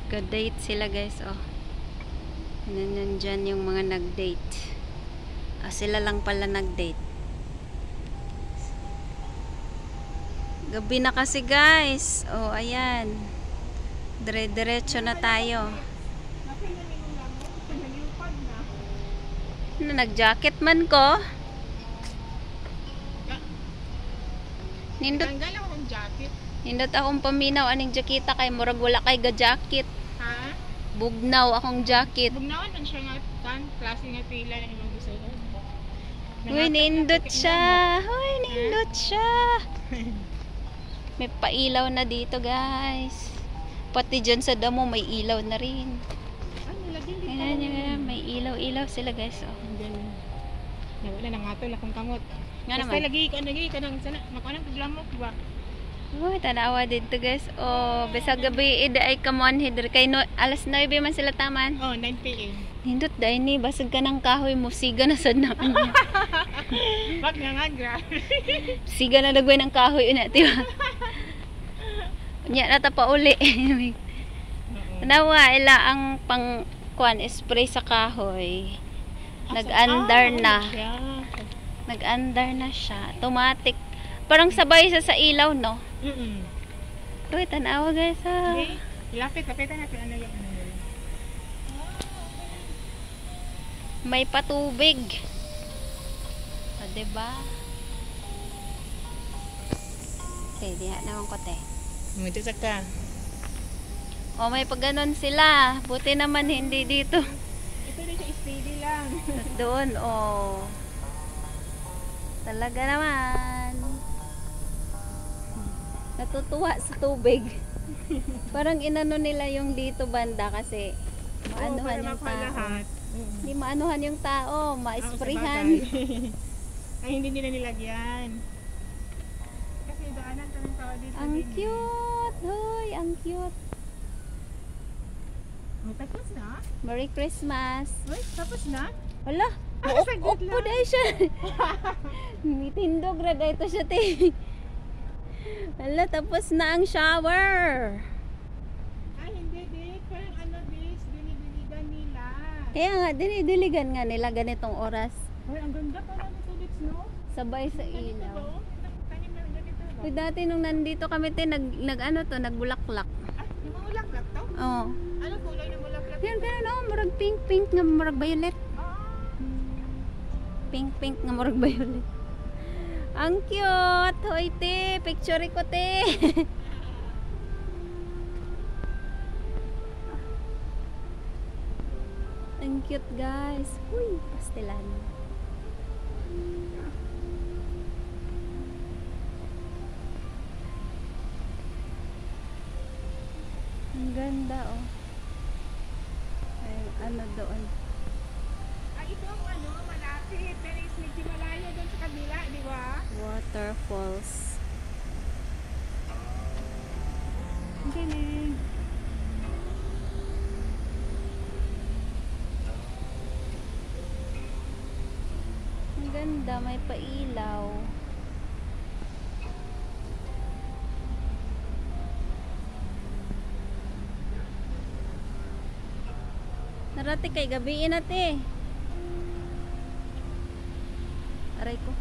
Nagka-date sila guys, oh. Nandyan yung mga nag-date. Sila lang pala nag-date. Gabi na kasi guys. Oh, ayan. Dire-diretso na tayo. Nag-jacket man ko. Nindot akong jacket. Nindot akong paminaw aning jakita kay murag wala kay ga-jacket. Ha? Bugnaw akong jacket. Bugnawan man siya nga kan klase nga tila na imong gusto. Uy, nindot siya. Uy, nindot siya. May pailaw na dito, guys. Pati dyan sa damo may ilaw na rin. Ayan, may ilaw-ilaw sila, guys. Oh. Wala nang atol akong kamot. Nga naman. Basta lagi ka nang sana makuha ng problema ko ba? Uy, tanawa dito, guys. Oh, besa gabi ida ay kamon hider kay no, alas 9 man sila taman. Oh, 9 PM. Nindot dai ni basag ka ng kahoy mo siga na sad na kanya. Wag nga grabe. Siga na dagway ng kahoy una, di ba? Nya na ta pa uli. Tanawa ila ang pang kuan spray sa kahoy. Nag-andar na. Nag-andar na siya. Automatic. Parang sabay sa ilaw, no? Uy, tanawa guys, ha? Okay. Lapitan natin ano yung ano yun. May patubig. Diba? Okay, diha naman ko, te. Dito sa ka. O, may pag ganon sila. Buti naman hindi dito. Ito na siya, steady lang. Doon, oh. Talaga naman. Natutuwa sa tubig. Parang inano nila yung dito banda kasi maanuhan yung tao. Hindi maanuhan yung tao, ma-sprayhan. Ay, hindi nila nilagyan. Kasi daanan ka ng tao dito. Ang cute! Hoy, ang cute. Oh, tapos na? Merry Christmas! Uy, tapos na? Wala! Upo dahil siya. Mitindog na dahil ito siya, te. Wala, tapos na ang shower. Ay, hindi, Dick. Parang ano, Dick, dinidiligan nila. Kaya nga, dinidiligan nga nila ganitong oras. Ay, ang ganda pala nito, Dick, no? Sabay sa ilaw. Tanim na ganito ba? Uy, dati nung nandito kami, te, nagbulaklak. Ah, yung mga bulaklak to? Oo. Anong kulay ng bulaklak? Yan, ganun, oh, marag pink nga marag violet. Pink nga marag violet. Ang cute! Hoy, te, picture ko, te. Ang cute, guys. Uy, pastelan. Ang ganda, oh. Ay, ano doon? Ah, ito ang ano, malapit. Pero is medyo malayo doon sa kabila, di ba? Waterfalls. Ang galing. Ang ganda, may pailaw. Narati kay gabiin natin. Aray ko.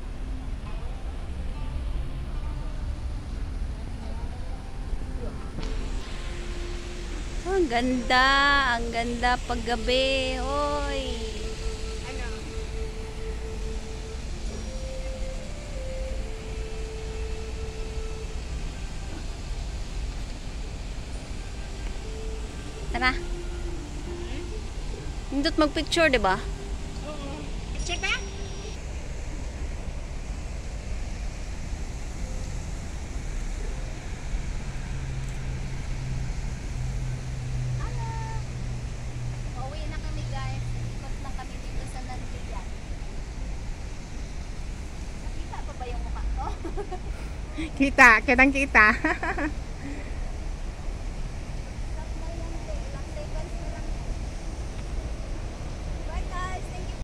Oh, ang ganda paggabi. Hoy. Ano? Tara. Hindot mag-picture, di ba? Oo. Picture ka? Pauwi na kami, guys. Ikot na kami dito sa Nandiyan. Nakita pa ba yung mukha ko? Kita, kitang kita.